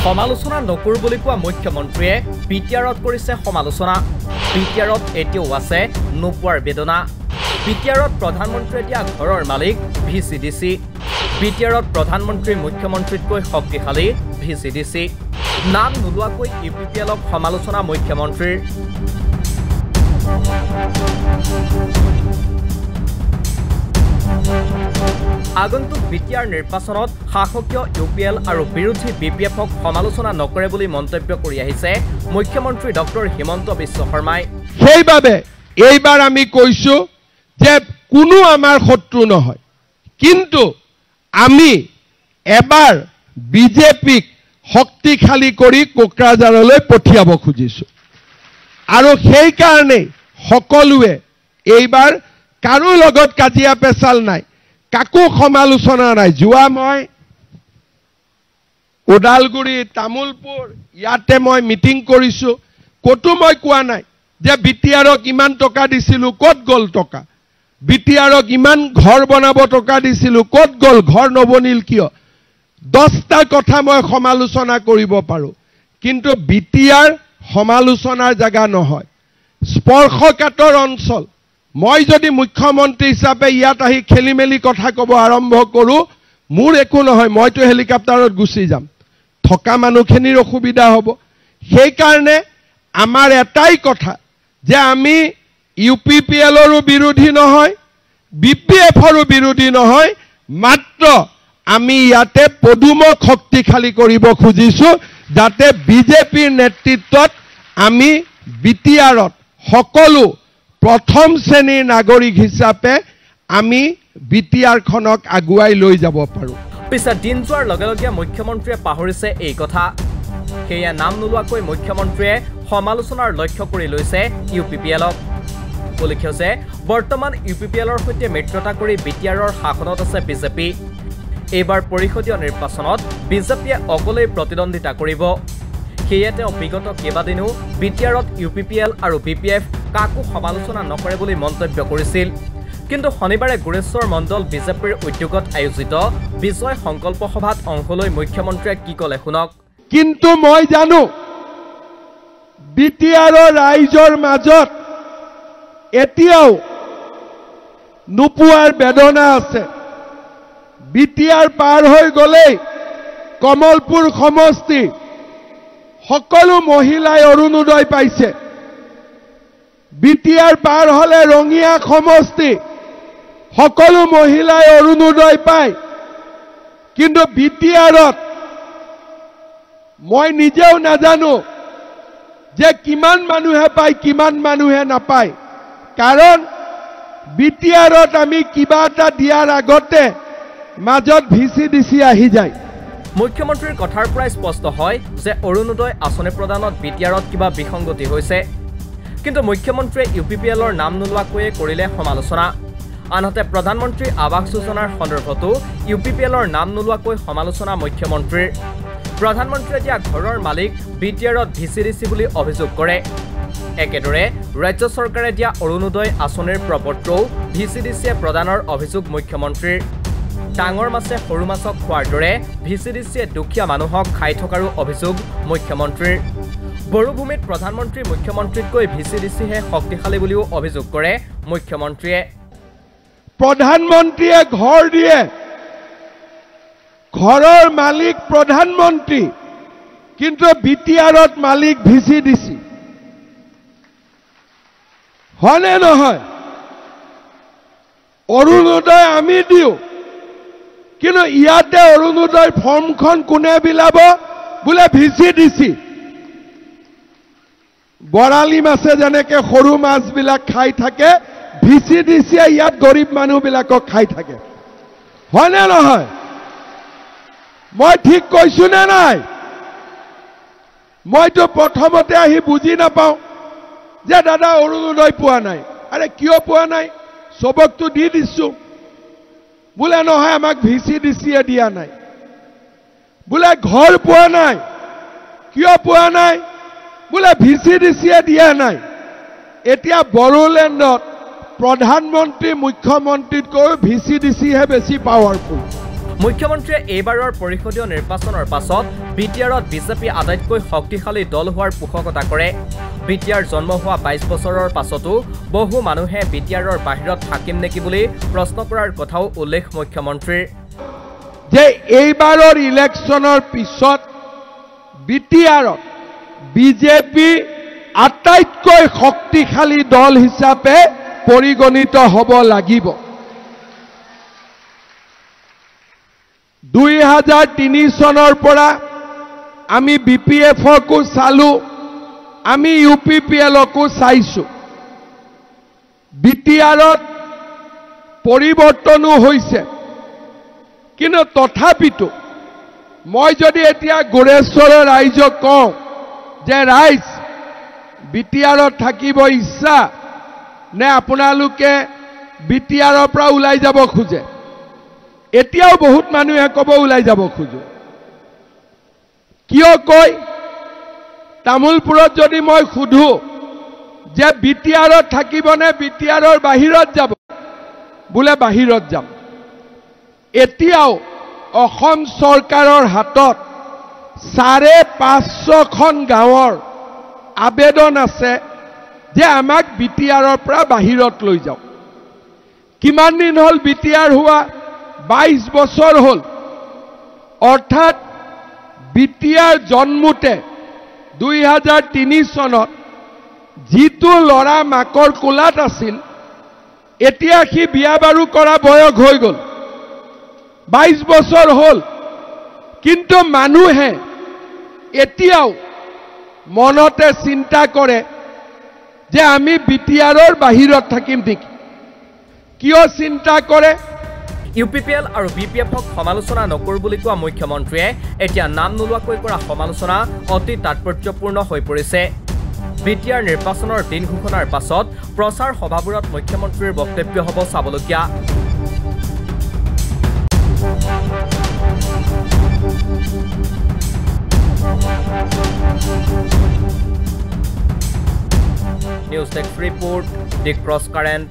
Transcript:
সমালোচনা নকৰো বুলি কোৱা মুখ্যমন্ত্ৰীয়ে পিটিআৰত কৰিছে সমালোচনা। পিটিআৰত এতিয়াও আছে নোপোৱাৰ বেদনা। পিটিআৰত প্ৰধানমন্ত্ৰীয়ে দিয়া ঘৰৰ মালিক ভিচিডিচি। পিটিআৰত প্ৰধানমন্ত্ৰী মুখ্যমন্ত্ৰীতকৈ শক্তিশালী ভিচিডিচি। নাম নোলোৱাকৈ ইউপিপিএলক সমালোচনা মুখ্যমন্ত্ৰীৰ। আগন্তুক বিটিআৰ নিৰ্বাচনত শাসকীয় ইউপিএল আৰু বিৰোধী বিপিএফক সমালোচনা নকৰে বুলি মন্তব্য কৰি আহিছে মুখ্যমন্ত্ৰী ডক্টৰ হিমন্ত বিশ্ব শৰ্মাই। সেইবাবে এইবাৰ আমি কৈছো যে কোনো আমাৰ শত্ৰু নহয়, কিন্তু আমি এবাৰ বিজেপিক শক্তিশালী কৰি কোকৰাঝাৰলৈ পঠিয়াব খুজিছো। আৰু সেই কাৰণে সকলোৱে এইবাৰ কাৰো লগত কাজিয়া পেচাল নাই, কাকো সমালোচনা নাই। যোৱা মই ওদালগুৰি, তামুলপুৰ ইয়াতে মই মিটিং কৰিছো, কতো মই কোৱা নাই যে বিটিআৰক ইমান টকা দিছিলো, ক'ত গ'ল টকা? বিটিআৰক ইমান ঘৰ বনাব টকা দিছিলো, ক'ত গ'ল? ঘৰ নবনিল কিয়? 10টা কথা মই সমালোচনা কৰিব পাৰো, কিন্তু বিটিআৰ সমালোচনাৰ জাগা নহয়, স্পৰ্শকাতৰ অঞ্চল। মই যদি মুখ্যমন্ত্ৰী হিচাপে ইয়াত আহি খেলি মেলি কথা ক'ব আৰম্ভ কৰোঁ, মোৰ একো নহয়, মইতো হেলিকপ্টাৰত গুচি যাম, থকা মানুহখিনিৰ অসুবিধা হ'ব। সেইকাৰণে আমাৰ এটাই কথা যে আমি ইউপিপিএলৰো বিৰোধী নহয়, বিপিএফৰো বিৰোধী নহয়, মাত্ৰ আমি ইয়াতে পদুমক শক্তিশালী কৰিব খুজিছো, যাতে বিজেপিৰ নেতৃত্বত আমি বিটিআৰত সকলো প্ৰথম শ্ৰেণীৰ নাগৰিক হিচাপে আমি বিটিআৰখনক আগুৱাই লৈ যাব পাৰোঁ। পিছে দিন যোৱাৰ লগে লগে মুখ্যমন্ত্ৰীয়ে পাহৰিছে এই কথা। সেয়া নাম নোলোৱাকৈ মুখ্যমন্ত্ৰীয়ে সমালোচনাৰ লক্ষ্য কৰি লৈছে ইউপিপিএলক। উল্লেখ্য যে বৰ্তমান ইউপিপিএলৰ সৈতে মিত্ৰতা কৰি বিটিআৰৰ শাসনত আছে বিজেপি। এইবাৰ পৰিষদীয় নিৰ্বাচনত বিজেপিয়ে অকলেই প্ৰতিদ্বন্দ্বিতা কৰিব। সেয়ে তেওঁ বিগত কেইবাদিনো বিটিআৰত ইউপিপিএল আৰু বিপিএফ কাকো সমালোচনা নকৰে বুলি মন্তব্য কৰিছিল। কিন্তু শনিবাৰে গুৰেশ্বৰ মণ্ডল বিজেপিৰ উদ্যোগত আয়োজিত বিজয় সংকল্প সভাত অংশ লৈ মুখ্যমন্ত্ৰীয়ে কি ক'লে শুনক। কিন্তু মই জানো বিটিআৰৰ ৰাইজৰ মাজত এতিয়াও নোপোৱাৰ বেদনা আছে। বিটিআৰ পাৰ হৈ গ'লেই কমলপুৰ সমষ্টি সকলো মহিলাই অৰুণোদয় পাইছে। বিটিআৰ পাৰ হলে ৰঙিয়া সমষ্টি সকলো মহিলাই অৰুণোদয় পায়। কিন্তু বিটিআৰত মই নিজেও নাজানো যে কিমান মানুহে পায়, কিমান মানুহে নাপায়, কাৰণ বিটিআৰত আমি কিবা এটা দিয়াৰ আগতে মাজত ভিচিডিচি আহি যায়। মুখ্যমন্ত্ৰীৰ কথাৰ পৰাই স্পষ্ট হয় যে অৰুণোদয় আঁচনি প্ৰদানত বিটিআৰত কিবা বিসংগতি হৈছে। কিন্তু মুখ্যমন্ত্ৰীয়ে ইউপিপিএলৰ নাম নোলোৱাকৈয়ে কৰিলে সমালোচনা। আনহাতে প্ৰধানমন্ত্ৰী আৱাস যোজনাৰ সন্দৰ্ভতো ইউপিপিএলৰ নাম নোলোৱাকৈ সমালোচনা মুখ্যমন্ত্ৰীৰ। প্ৰধানমন্ত্ৰীয়ে দিয়া ঘৰৰ মালিক বিটিআৰত ভিচিডিচি বুলি অভিযোগ কৰে। একেদৰে ৰাজ্য চৰকাৰে দিয়া অৰুণোদয় আঁচনিৰ প্ৰপত্ৰও ভিচিডিচিয়ে প্ৰদানৰ অভিযোগ মুখ্যমন্ত্ৰীৰ। ডাঙৰ মাছে সৰু মাছক খোৱাৰ দৰে ভিচিডিচিয়ে দুখীয়া মানুহক খাই থকাৰো অভিযোগ মুখ্যমন্ত্ৰীৰ। বড়োভূমিত প্ৰধানমন্ত্ৰী মুখ্যমন্ত্ৰীতকৈ ভিচিডিচিহে শক্তিশালী বুলিও অভিযোগ কৰে মুখ্যমন্ত্ৰীয়ে। প্ৰধানমন্ত্ৰীয়ে ঘৰ দিয়ে, ঘৰৰ মালিক প্ৰধানমন্ত্ৰী, কিন্তু বিটিআৰত মালিক ভিচিডিচি। হয়নে নহয়? অৰুণোদয় আমি দিওঁ, কিন্তু ইয়াতে অৰুণোদয় ফৰ্মখন কোনে বিলাব? বোলে ভিচিডিচি। বৰালি মাছে যেনেকে সৰু মাছবিলাক খাই থাকে, ভিচিডিচিয়ে ইয়াত গৰীব মানুহবিলাকক খাই থাকে। হয়নে নহয়? মই ঠিক কৈছো নে নাই? মইতো প্ৰথমতে আহি বুজি নাপাওঁ যে দাদা অৰুণোদয় পোৱা নাই। আৰে কিয় পোৱা নাই? চবকতো দি দিছো। বোলে নহয়, আমাক ভিচিডিচিয়ে দিয়া নাই। বোলে ঘৰ পোৱা নাই, কিয় পোৱা নাই? বোলে ভিচিডিচিয়ে দিয়া নাই। এতিয়া বড়োলেণ্ডত প্ৰধানমন্ত্ৰী মুখ্যমন্ত্ৰীতকৈ ভিচিডিচিহে বেছি পাৱাৰফুল। মুখ্যমন্ত্ৰীয়ে এইবাৰৰ পৰিষদীয় নিৰ্বাচনৰ পাছত বিটিআৰত বিজেপি আটাইতকৈ শক্তিশালী দল হোৱাৰ পোষকতা কৰে। বিটিআৰ জন্ম হোৱা ২২ বছৰৰ পাছতো বহু মানুহে বিটিআৰৰ বাহিৰত থাকিম নেকি বুলি প্ৰশ্ন কৰাৰ কথাও উল্লেখ মুখ্যমন্ত্ৰীৰ। যে এইবাৰৰ ইলেকশ্যনৰ পিছত বিটিআৰত বিজেপি আটাইতকৈ শক্তিশালী দল হিচাপে পৰিগণিত হ'ব লাগিব। ২০০৩ চনৰ পৰা আমি BPF-কো চালো, আমি UPPL-কো চাইছো। বিটিআৰত পৰিৱৰ্তনো হৈছে, কিন্তু তথাপিতো মই যদি এতিয়া গোৰেশ্বৰৰ ৰাইজক কওঁ যে ৰাইজ বিটিআৰত থাকিব ইচ্ছা নে আপোনালোকে বিটিআৰৰ পৰা ওলাই যাব খোজে, এতিয়াও বহুত মানুহে ক'ব ওলাই যাব খোজো। কিয় কয়? তামোলপুৰত যদি মই সুধো যে বিটিআৰত থাকিবনে বিটিআৰৰ বাহিৰত যাব, বোলে বাহিৰত যাম। এতিয়াও অসম চৰকাৰৰ হাতত ৫৫০খন গাঁৱৰ আবেদন আছে যে আমাক বিটিআৰৰ পৰা বাহিৰত লৈ যাওক। কিমান দিন হ'ল বিটিআৰ হোৱা? ২২ বছৰ হ'ল। অৰ্থাৎ বিটিআৰ জন্মোতে ২০০৩ চনত যিটো ল'ৰা মাকৰ কোলাত আছিল, এতিয়া সি বিয়া বাৰু কৰা বয়স হৈ গ'ল। ২২ বছৰ হ'ল, কিন্তু মানুহে এতিয়াও মনতে চিন্তা কৰে যে আমি বিটিআৰৰ বাহিৰত থাকিম নেকি। কিয় চিন্তা কৰে? UPPL আৰু BPF-ক সমালোচনা নকৰোঁ বুলি কোৱা মুখ্যমন্ত্ৰীয়ে এতিয়া নাম নোলোৱাকৈ কৰা সমালোচনা অতি তাৎপৰ্যপূৰ্ণ হৈ পৰিছে। বিটিআৰ নিৰ্বাচনৰ দিন ঘোষণাৰ পাছত প্ৰচাৰ সভাবোৰত মুখ্যমন্ত্ৰীৰ বক্তব্য হ'ব চাবলগীয়া। নিউজ ডেস্ক ৰিপোৰ্ট, দি ক্ৰছ কাৰেণ্ট।